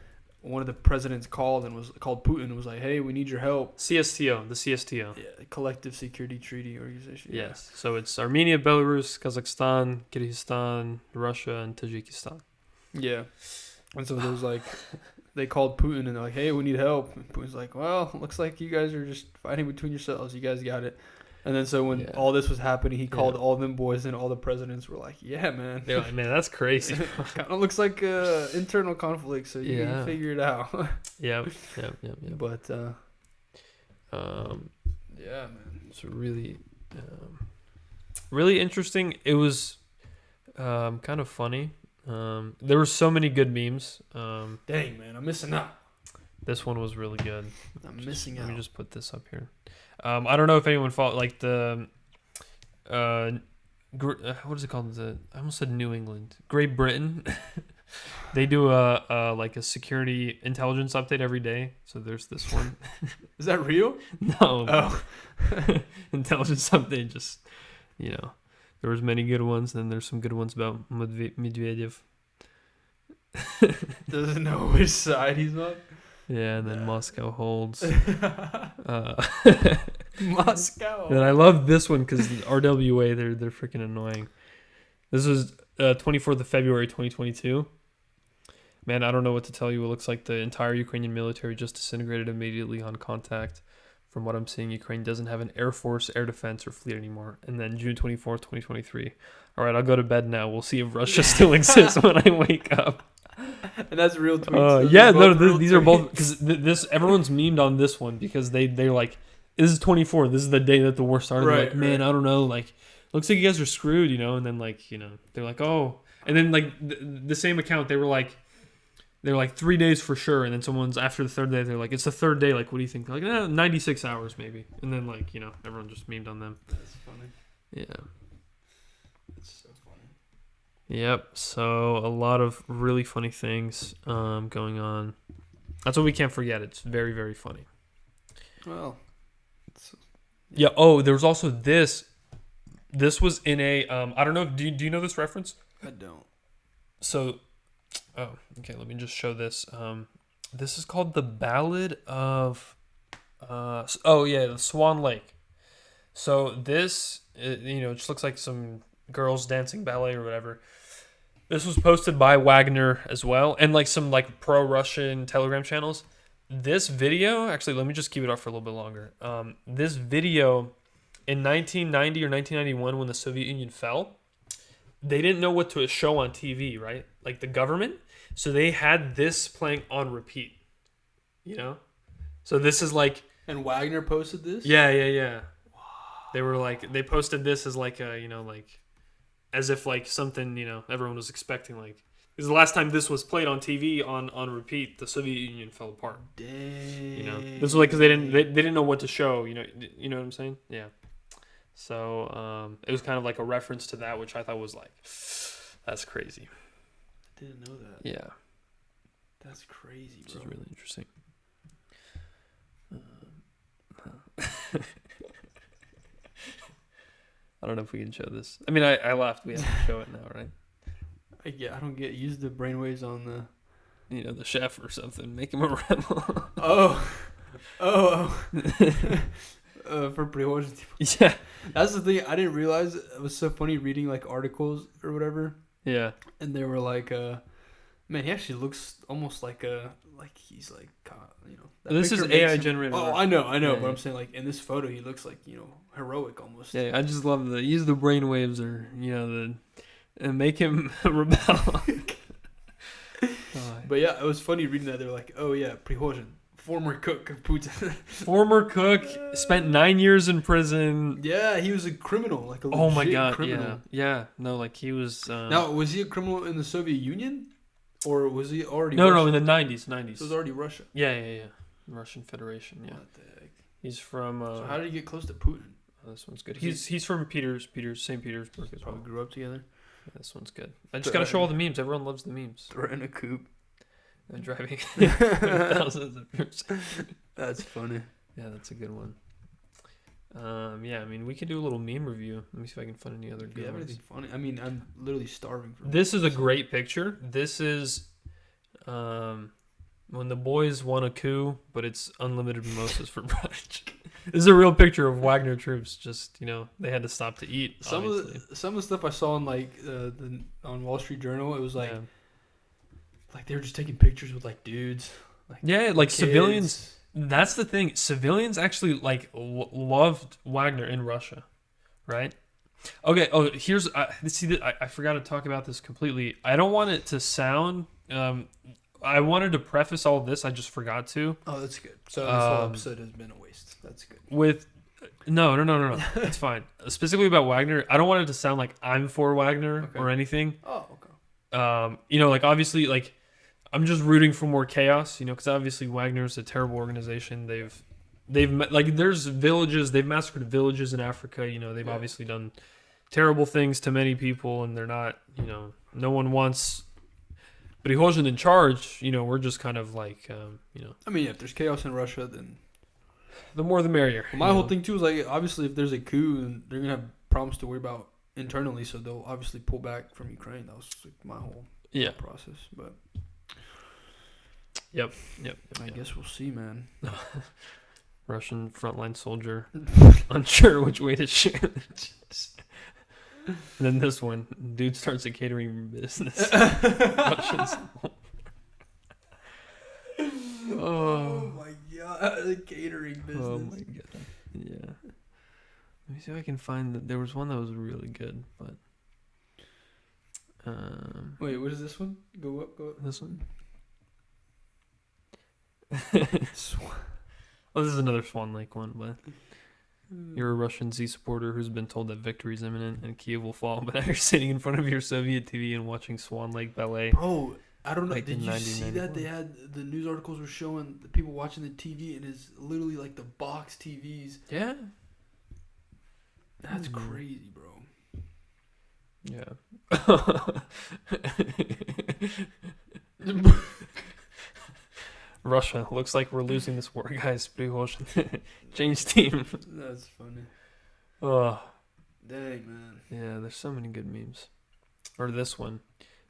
one of the presidents called Putin and was like, "Hey, we need your help." CSTO, the CSTO. Yeah, Collective Security Treaty Organization. Yes. So it's Armenia, Belarus, Kazakhstan, Kyrgyzstan, Russia, and Tajikistan. Yeah. And so there was like, they called Putin and they're like, "Hey, we need help." And Putin's like, "Well, looks like you guys are just fighting between yourselves. You guys got it." And then so when all this was happening, he called all them boys, and all the presidents were like, "Yeah, man." They're like, "Man, that's crazy." Kind of looks like internal conflict, so you can figure it out. Yeah. But yeah, man. It's really, really interesting. It was kind of funny. There were so many good memes. Dang, man, I'm missing out. This one was really good. I'm missing out. Let me just put this up here. I don't know if anyone followed like the what is it called? I almost said New England, Great Britain. They do a like a security intelligence update every day. So there's this one. Is that real? No. Oh. Intelligence update. Just there was many good ones. And then there's some good ones about Medvedev. Doesn't know which side he's on. Yeah, and then Moscow holds. Moscow. And I love this one because RWA, they're freaking annoying. This was 24th of February 2022. Man, I don't know what to tell you. It looks like the entire Ukrainian military just disintegrated immediately on contact. From what I'm seeing, Ukraine doesn't have an air force, air defense, or fleet anymore. And then June 24th, 2023. All right, I'll go to bed now. We'll see if Russia still exists when I wake up. And that's real tweets. These are both because this everyone's memed on this one because they're like, this is 24. This is the day that the war started. Right, like, man, I don't know. Like, looks like you guys are screwed, And then they're like, oh, and then like the same account they were like 3 days for sure, and then someone's after the third day they're like, it's the third day. Like, what do you think? They're like 96 hours maybe, and then everyone just memed on them. That's funny. Yeah. That's so funny. Yep. So a lot of really funny things going on. That's what we can't forget. It's very, very funny. Well. Yeah. Oh, there was also this. This was in a. I don't know. Do you know this reference? I don't. So. Oh, okay. Let me just show this. This is called the Ballad of. The Swan Lake. So this, it just looks like some girls dancing ballet or whatever. This was posted by Wagner as well, and like some like pro-Russian Telegram channels. This video, actually, let me just keep it up for a little bit longer. This video, in 1990 or 1991, when the Soviet Union fell, they didn't know what to show on TV, right? Like the government, so they had this playing on repeat. So this is like. And Wagner posted this? Yeah. Wow. They were like, they posted this as like a, as if like something, everyone was expecting. Like, because the last time this was played on TV on repeat, the Soviet Union fell apart. Dang. This was like because they didn't know what to show. You know what I'm saying? Yeah. So it was kind of like a reference to that, which I thought was like, that's crazy. I didn't know that. Yeah. That's crazy, bro. This is really interesting. I don't know if we can show this. I mean, I laughed. We have to show it now, right? I don't get used to brainwaves on the... the chef or something. Make him a rebel. For pre-orders. Yeah. That's the thing. I didn't realize it was so funny reading like articles or whatever. Yeah. And they were like, Man, he actually looks almost like he's like, you know. That This is picture makes AI him- generated. Oh, art. I know. Yeah, But yeah. I'm saying like in this photo, he looks like, you know, heroic almost. Yeah, I just love use the brainwaves or and make him rebel. But yeah, it was funny reading that. They're like, oh yeah, Prigozhin, former cook of Putin. Former cook, spent 9 years in prison. Yeah, he was a criminal, like a legit Oh my god, criminal. yeah. No, like he was. Now, was he a criminal in the Soviet Union, or was he already? No, Russian? in the 90s. So it was already Russia. Yeah. Russian Federation. Yeah. What the heck? He's from. So how did he get close to Putin? This one's good. He's from St. Petersburg as well. Probably grew up together. Yeah, this one's good. I just gotta show all the memes. Everyone loves the memes. They're in a coupe. And driving thousands of years. That's funny. Yeah, that's a good one. Yeah, I mean, we could do a little meme review. Let me see if I can find any other Do you good have ones. anything funny? I mean, I'm literally starving for This is a great picture. This is when the boys won a coup, but it's unlimited mimosas for brunch. This is a real picture of Wagner troops. Just they had to stop to eat. some obviously. of the stuff I saw on like on Wall Street Journal. It was like Yeah. like they were just taking pictures with like dudes. Yeah, like kids. civilians. That's the thing. Civilians actually loved Wagner in Russia, right? Okay. Oh, here's I forgot to talk about this completely. I don't want it to sound. I wanted to preface all of this. I just forgot to. Oh, that's good. So this whole episode has been a waste. That's good. With no. It's fine. Specifically about Wagner, I don't want it to sound like I'm for Wagner Okay. or anything. Oh, okay. Like obviously, like I'm just rooting for more chaos. Because obviously Wagner's a terrible organization. They've like there's villages. They've massacred villages in Africa. They've obviously done terrible things to many people, and they're not. No one wants. But Prigozhin in charge. We're just kind of like. I mean, if there's chaos in Russia, then The more the merrier. my whole thing too is like obviously if there's a coup, then they're gonna have problems to worry about internally, so they'll obviously pull back from Ukraine. That was like my whole process. But Yep. I guess we'll see, man. Russian frontline soldier, unsure which way to shoot. And then this one, dude starts a catering business. Russians. Oh my god, the catering business. Oh my god. Yeah. Let me see if I can find there was one that was really good, but Wait, what is this one? Go up. this one. Swan. Oh, this is another Swan Lake one, but you're a Russian Z supporter who's been told that victory is imminent and Kiev will fall, but now you're sitting in front of your Soviet TV and watching Swan Lake Ballet. Bro, I don't know. Like Did in you see that 1994. they had the news articles were showing the people watching the TV and it's literally like the box TVs. Yeah. That's crazy, bro. Yeah. Russia. Looks like we're losing this war, guys. Prigozhin. Change team. That's funny. Oh. Dang, man. Yeah, there's so many good memes. Or this one.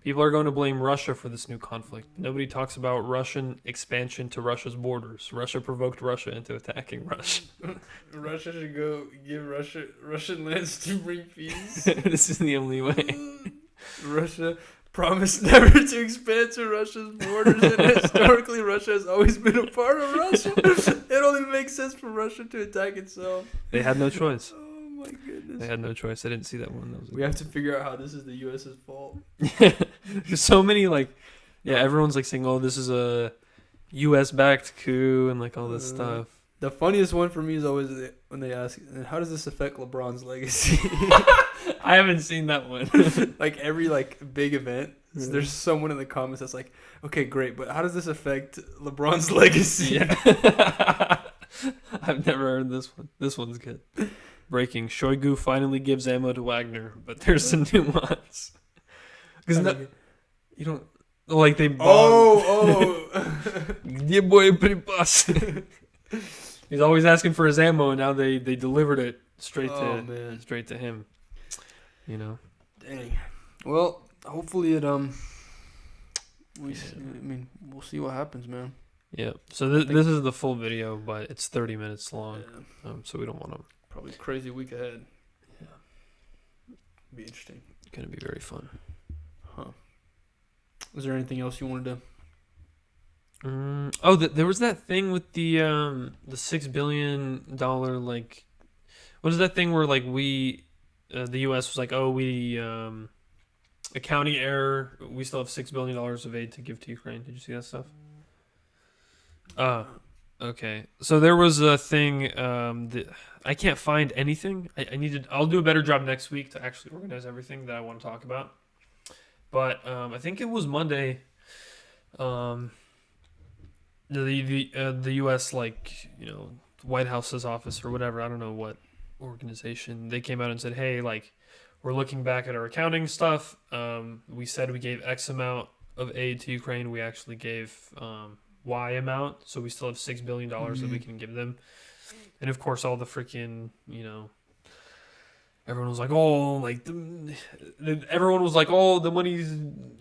People are going to blame Russia for this new conflict. Nobody talks about Russian expansion to Russia's borders. Russia provoked Russia into attacking Russia. Russia should go give Russian lands to bring peace. This is the only way. Russia promised never to expand to Russia's borders, and historically Russia has always been a part of Russia. It only makes sense for Russia to attack itself. They had no choice. Oh my goodness. They had no choice. I didn't see that one. That was We have to figure out how this is the U.S.'s fault. There's so many everyone's like saying, "Oh, this is a U.S. backed coup" and like all this stuff. The funniest one for me is always when they ask, "And how does this affect LeBron's legacy?" I haven't seen that one. Like every big event, there's someone in the comments that's like, "Okay, great, but how does this affect LeBron's legacy?" Yeah. I've never heard this one. This one's good. Breaking: Shoigu finally gives ammo to Wagner, but there's some nuance. Because you don't like they. Oh. Yeah, boy, припас. He's always asking for his ammo, and now they delivered it straight to him. Dang. Well, hopefully it we'll see what happens, man. Yeah. So this is the full video, but it's 30 minutes long. Yeah. So we don't want to. Probably a crazy week ahead. Yeah. Be interesting. Gonna be very fun. Huh. Was there anything else you wanted to? There was that thing with the $6 billion like, what is that thing where like we, the U.S. was like, oh, we accounting error, we still have $6 billion of aid to give to Ukraine. Did you see that stuff? Okay. So there was a thing that I can't find anything. I'll do a better job next week to actually organize everything that I want to talk about. But I think it was Monday. The U.S. like White House's office or whatever, I don't know what organization, they came out and said, hey, like, we're looking back at our accounting stuff. We said we gave X amount of aid to Ukraine. We actually gave Y amount, so we still have $6 billion that we can give them. And of course, all the freaking everyone was like, oh, like everyone was like, oh, the money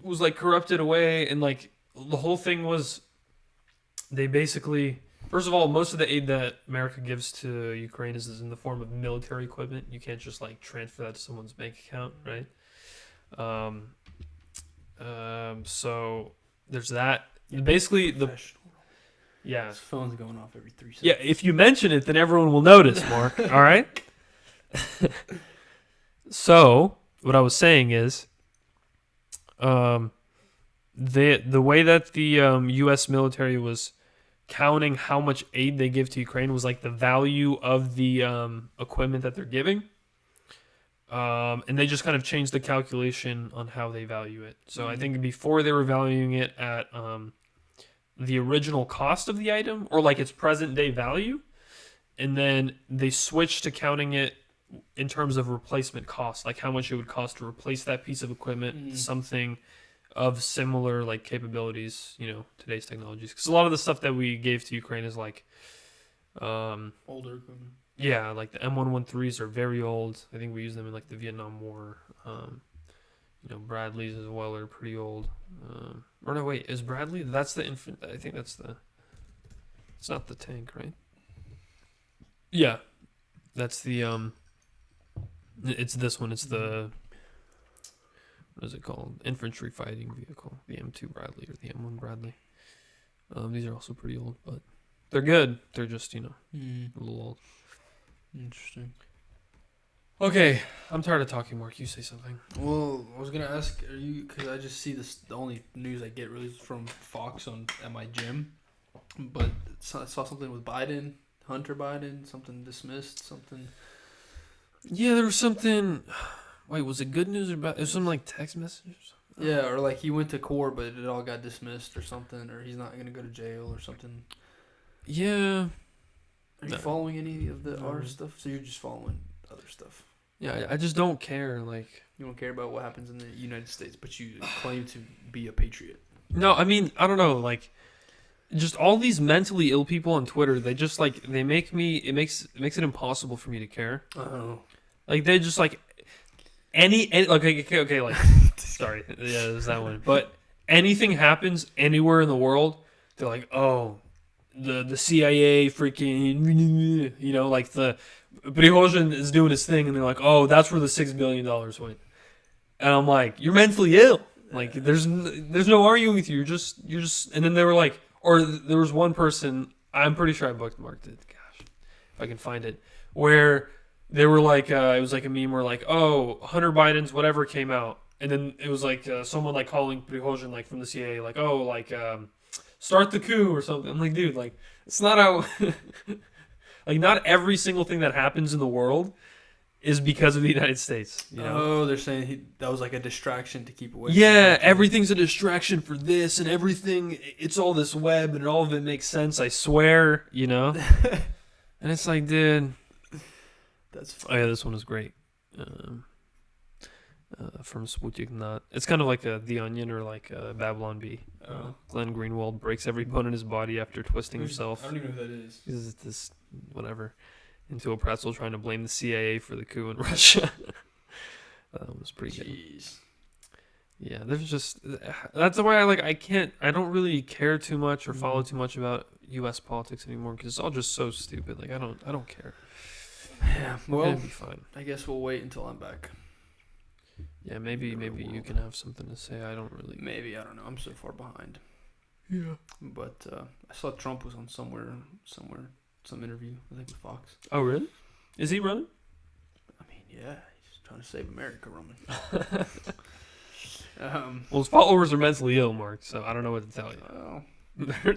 was like corrupted away, and like the whole thing was, they basically, first of all, most of the aid that America gives to Ukraine is in the form of military equipment. You can't just like transfer that to someone's bank account, right? So there's that. Basically, His phone's going off every 3 seconds. Yeah, if you mention it, then everyone will notice, Mark. All right. So what I was saying is, the way that the U.S. military was counting how much aid they give to Ukraine was like the value of the equipment that they're giving, and they just kind of changed the calculation on how they value it. So I think before they were valuing it at the original cost of the item or like its present day value, and then they switched to counting it in terms of replacement cost, like how much it would cost to replace that piece of equipment, something of similar like capabilities, today's technologies. Because a lot of the stuff that we gave to Ukraine is like older equipment. Yeah, like the M113s are very old. I think we used them in like the Vietnam War. Bradleys as well are pretty old. Or no, wait, is Bradley? That's the infant. I think that's the. It's not the tank, right? Yeah, that's the It's this one. It's the. What is it called? Infantry fighting vehicle. The M2 Bradley or the M1 Bradley. These are also pretty old, but they're good. They're just a little old. Interesting. Okay, I'm tired of talking, Mark. You say something. Well, I was gonna ask, are you? Because I just see this. The only news I get really is from Fox at my gym, but I saw something with Biden, Hunter Biden, something dismissed, something. Yeah, there was something. Wait, was it good news or bad? It was some like text message or something. Yeah, or like he went to court, but it all got dismissed or something, or he's not gonna go to jail or something. Yeah. Are you following any of our stuff? So you're just following other stuff. Yeah, I just don't care. Like, you don't care about what happens in the United States, but you claim to be a patriot. No, I mean, I don't know. Like, just all these mentally ill people on Twitter, they just like they make me. It makes it impossible for me to care. Oh. Like they just like any like okay like sorry, yeah, there's that one. But anything happens anywhere in the world, they're like, oh, the CIA freaking, like the Prigozhin is doing his thing, and they're like, oh, that's where the $6 billion went. And I'm like, you're mentally ill. Like, there's no arguing with you. You're just. And then they were like, or there was one person, I'm pretty sure I bookmarked it. Gosh, if I can find it, where they were like, it was like a meme where like, oh, Hunter Biden's whatever came out, and then it was like someone like calling Prigozhin like from the CIA, like, oh, like start the coup or something. I'm like, dude, like it's not how. Like, not every single thing that happens in the world is because of the United States. Oh, they're saying that was like a distraction to keep away. Yeah, everything's a distraction for this, and everything, it's all this web, and all of it makes sense, I swear, And it's like, dude. That's funny. Oh, yeah, this one is great. From Sputnik Not. It's kind of like The Onion or like Babylon Bee. Glenn Greenwald breaks every bone in his body after twisting himself. I don't even know who that is. Because this, whatever, into a pretzel trying to blame the CIA for the coup in Russia. That was pretty good. Yeah, there's just, that's why I don't really care too much or follow too much about U.S. politics anymore because it's all just so stupid. Like, I don't care. Yeah, well, it'll be fine. I guess we'll wait until I'm back. Yeah, maybe you can have something to say. I don't really. Maybe, I don't know. I'm so far behind. Yeah. But I saw Trump was on some interview, I think with Fox. Oh, really? Is he running? I mean, yeah, he's trying to save America, Roman. Well, his followers are mentally ill, Mark, so I don't know what to tell you. Well,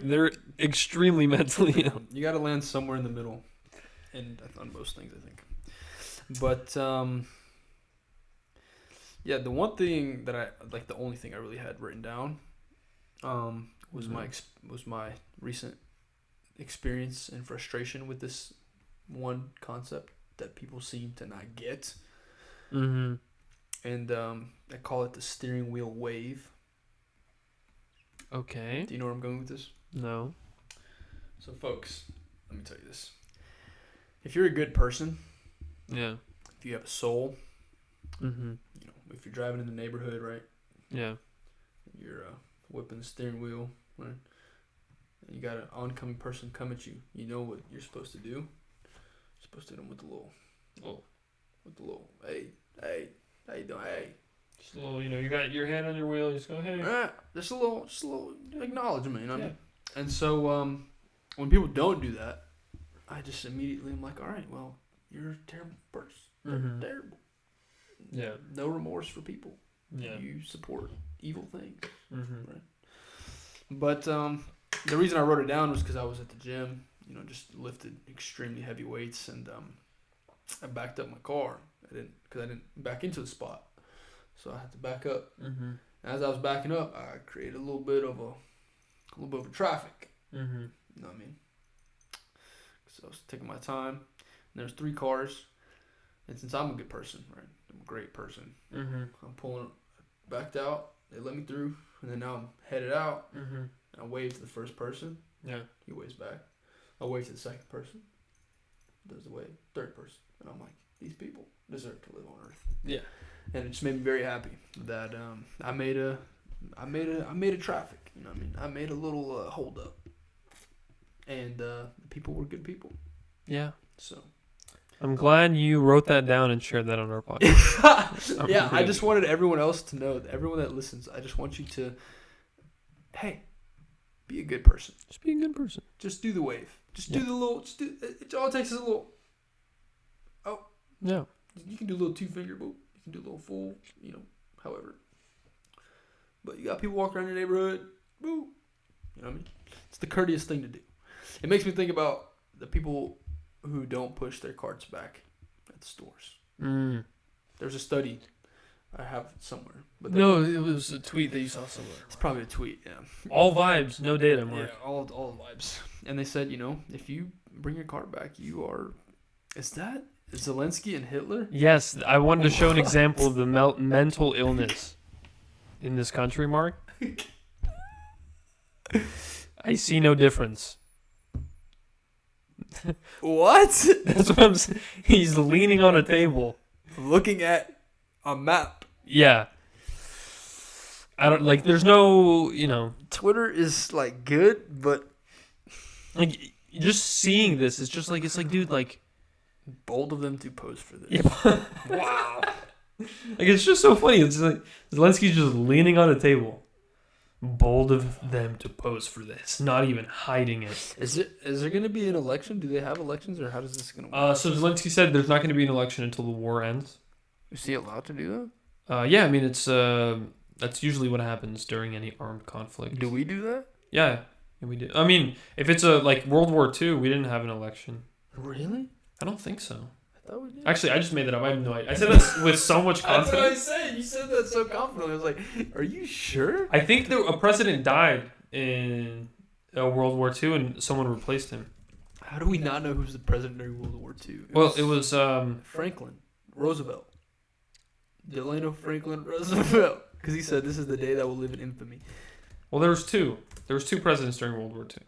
They're extremely mentally ill. you got to land somewhere in the middle, and on most things, I think. But yeah, the one thing that I like, the only thing I really had written down, was my recent experience and frustration with this one concept that people seem to not get. Mm-hmm. And I call it the steering wheel wave. Okay. Do you know where I'm going with this? No. So, folks, let me tell you this. If you're a good person, Yeah. if you have a soul, Mm-hmm. you know, if you're driving in the neighborhood, right, Yeah. you're whipping the steering wheel, right, and you got an oncoming person come at you, you know what you're supposed to do? You're supposed to hit them with the little, hey, how you doing? Hey. Just a little, you got your hand on your wheel. You just go, hey. Just a little acknowledgement, you know what I mean? And so when people don't do that, I just immediately am like, all right, well, you're a terrible person. Mm-hmm. Terrible. Yeah. No remorse for people. Yeah. You support evil things. Mm-hmm. Right. But the reason I wrote it down was because I was at the gym, just lifted extremely heavy weights, and I backed up my car. I didn't back into the spot, so I had to back up. Mm-hmm. As I was backing up, I created a little bit of a traffic. Mm-hmm. You know what I mean? So I was taking my time. And there's 3 cars, and since I'm a good person, right? I'm a great person. Mm-hmm. I'm backed out. They let me through, and then now I'm headed out. Mm-hmm. And I wave to the first person. Yeah. He waves back. I wave to the second person. Does the wave. Third person, and I'm like, these people deserve to live on Earth. Yeah. And it just made me very happy that I made a traffic. You know what I mean? I made a little hold up, and the people were good people. Yeah. So I'm glad you wrote that down and shared that on our podcast. yeah, I just wanted everyone else to know, everyone that listens, I just want you to, hey, be a good person. Just be a good person. Just do the wave. Just do the little. It all it takes is a little. Oh. Yeah. You can do a little 2-finger boop. You can do a little full. However. But you got people walking around your neighborhood. Boo. You know what I mean? It's the courteous thing to do. It makes me think about the people who don't push their carts back at the stores. Mm. There's a study I have somewhere. But No, it was a tweet that you saw somewhere. It's probably a tweet, yeah. All vibes, no data, Mark. Yeah, all vibes. And they said, if you bring your cart back, you are... Is that Zelensky and Hitler? Yes, I wanted to show an example of the mental illness in this country, Mark. I see no difference. What? That's what I'm saying. He's leaning on a table. Looking at a map. Yeah. I don't, there's no, Twitter is, good, but... just seeing this, it's just it's dude, bold of them to pose for this. Yeah. Wow. It's just so funny. It's Zelensky's just leaning on a table. Bold of them to pose for this. Not even hiding it. Is there going to be an election? Do they have elections, or how does this going to work? So Zelensky said there's not going to be an election until the war ends. Is he allowed to do Yeah, I mean, it's that's usually what happens during any armed conflict. that? Do we do that? Yeah, we do. I mean, if it's World War II, we didn't have an election. Really? I don't think so. I thought we did. Actually, I just made that up. I have no idea. I said that with so much confidence. That's what I said. You said that so confidently. I was like, are you sure? I think a president died in World War II and someone replaced him. How do we not know who's the president during World War II? It was Franklin Roosevelt. Delano Franklin Roosevelt. Because he said, this is the day that will live in infamy. Well, there was 2. There was 2 presidents during World War II.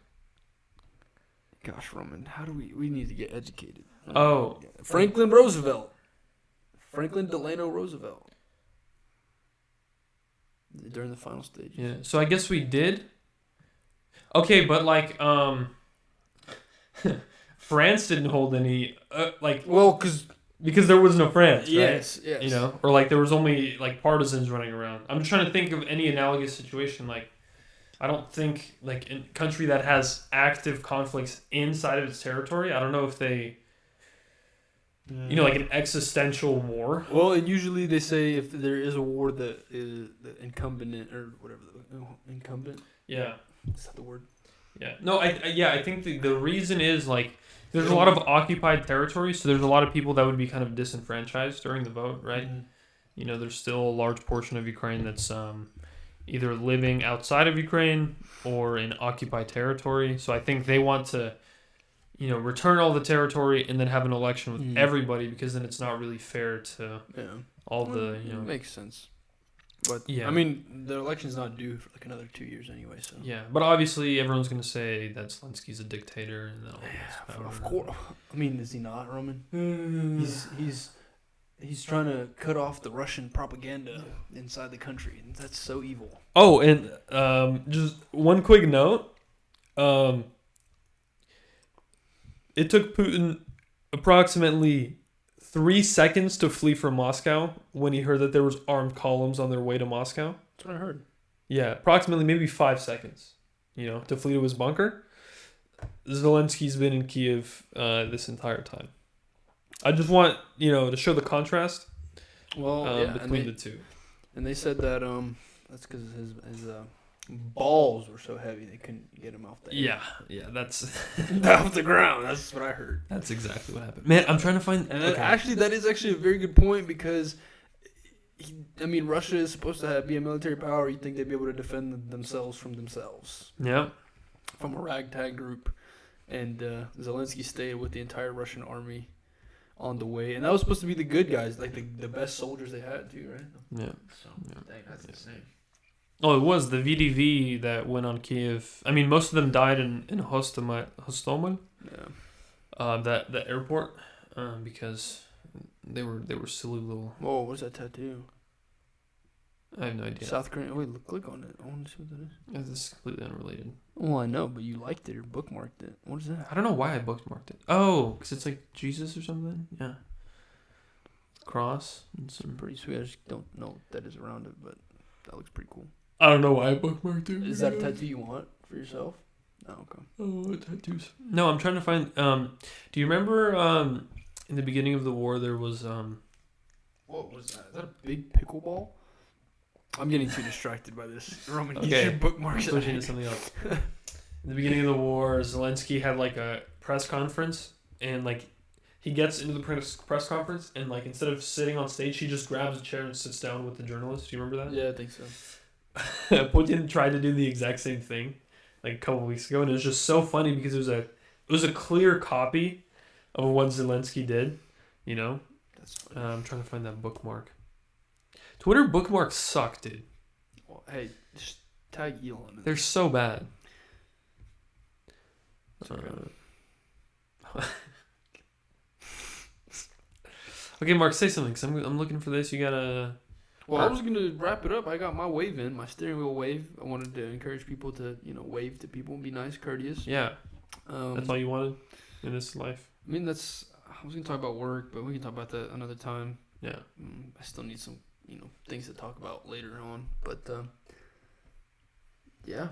Gosh, Roman, how do we need to get educated? Oh. Franklin Roosevelt. Franklin Delano Roosevelt. During the final stage. Yeah. So I guess we did. Okay, but France didn't hold any well, because because there was no France, Yes, right? yes. You know, or like there was only like partisans running around. I'm just trying to think of any analogous situation. Like, I don't think like in a country that has active conflicts inside of its territory. I don't know if they, you know, like an existential war. Well, and usually they say if there is a war, the incumbent or whatever incumbent. Yeah. Is that the word? Yeah. No, I think the reason is like there's a lot of occupied territory, so there's a lot of people that would be kind of disenfranchised during the vote, right? Mm-hmm. You know, there's still a large portion of Ukraine that's either living outside of Ukraine or in occupied territory. So I think they want to, you know, return all the territory and then have an election with everybody, because then it's not really fair to all the, you know. Makes sense. But yeah, I mean, the election's not due for like another 2 years ananyway. So yeah, but obviously everyone's gonna say that Zelensky's a dictator and all this power. Of course. I mean, is he not, Roman? He's trying to cut off the Russian propaganda inside the country, and that's so evil. Oh, and just one quick note. It took Putin approximately 3 seconds to flee from Moscow when he heard that there was armed columns on their way to Moscow. That's what I heard. Yeah, approximately maybe 5 seconds, you know, to flee to his bunker. Zelensky's been in Kiev this entire time. I just want, you know, to show the contrast between the two. And they said that that's because his balls were so heavy they couldn't get him off the Yeah, that's off the ground. That's what I heard. That's exactly what happened. Man, I'm trying to find. And that is actually a very good point, because Russia is supposed to be a military power. You'd think they'd be able to defend themselves from themselves. Yeah. From a ragtag group, and Zelensky stayed with the entire Russian army on the way, and that was supposed to be the good guys, like the best soldiers they had too, right? Yeah. So dang, that's insane. Oh, it was the VDV that went on Kiev. I mean, most of them died in Hostomel. Yeah. That airport, because they were silly little. Whoa, what's that tattoo? I have no idea. South Korean. Wait, click on it. I want to see what that is. Yeah, this is completely unrelated. Well, I know, but you liked it or bookmarked it. What is that? I don't know why I bookmarked it. Oh, because it's like Jesus or something. Yeah. Cross and some. Pretty sweet. I just don't know what that is around it, but that looks pretty cool. I don't know why I bookmarked it. Is that a tattoo you want for yourself? No, okay. Oh, tattoos. No, I'm trying to find. Do you remember in the beginning of the war there was What was that? Is that a big pickleball? I'm getting too distracted by this. Roman, Okay. you should bookmark switching to something else. In the beginning of the war, Zelensky had like a press conference, and like he gets into the press conference, and like instead of sitting on stage, he just grabs a chair and sits down with the journalist. Do you remember that? Yeah, I think so. Putin tried to do the exact same thing like a couple weeks ago, and it was just so funny because it was a clear copy of what Zelensky did. You know, That's funny. I'm trying to find that bookmark. Twitter bookmarks suck, dude. Well, hey, just tag Elon. They're so bad. Okay, Mark, say something. Cause I'm looking for this. You gotta. Well, I was gonna wrap it up. I got my wave in, my steering wheel wave. I wanted to encourage people to, wave to people and be nice, courteous. Yeah. That's all you wanted in this life. I mean, I was gonna talk about work, but we can talk about that another time. Yeah. I still need some, things to talk about later on. But yeah,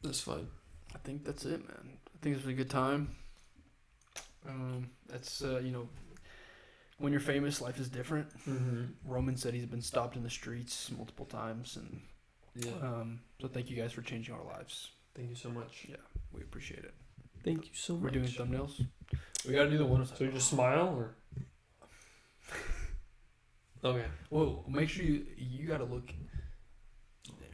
That's fine. I think that's it, man. I think this was a good time. That's when you're famous, life is different. Mm-hmm. Roman said he's been stopped in the streets multiple times, and Yeah. so thank you guys for changing our lives. Thank you so much. Yeah, we appreciate it. Thank you so much. We're doing thumbnails. We gotta do the one. So you just smile or? Okay. Well, make sure you gotta look there.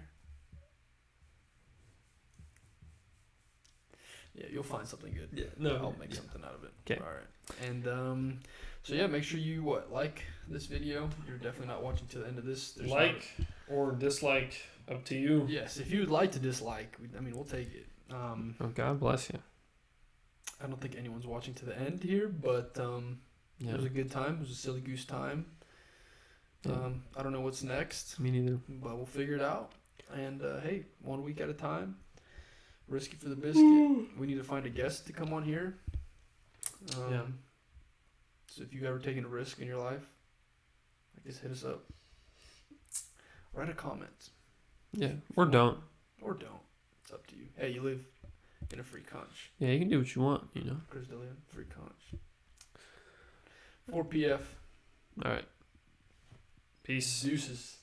Yeah, you'll find something good. Yeah. No. I'll make something out of it. 'Kay. All right. And so yeah, make sure you like this video. You're definitely not watching to the end of this. There's Like or dislike, up to you. yes, if you would like to dislike, we'll take it. Oh, God bless you. I don't think anyone's watching to the end here, but Yeah. it was a good time. It was a silly goose time. Yeah. I don't know what's next, Me neither. but we'll figure it out. And hey, 1 week at a time. Risky for the biscuit. We need to find a guest to come on here. Yeah. So if you've ever taken a risk in your life, I guess hit us up. Write a comment. Yeah, or don't. Or don't. It's up to you. Hey, you live in a free conch. Yeah, you can do what you want, you know. Chris Dillian, free conch. 4 PF. All right. Peace. Deuces.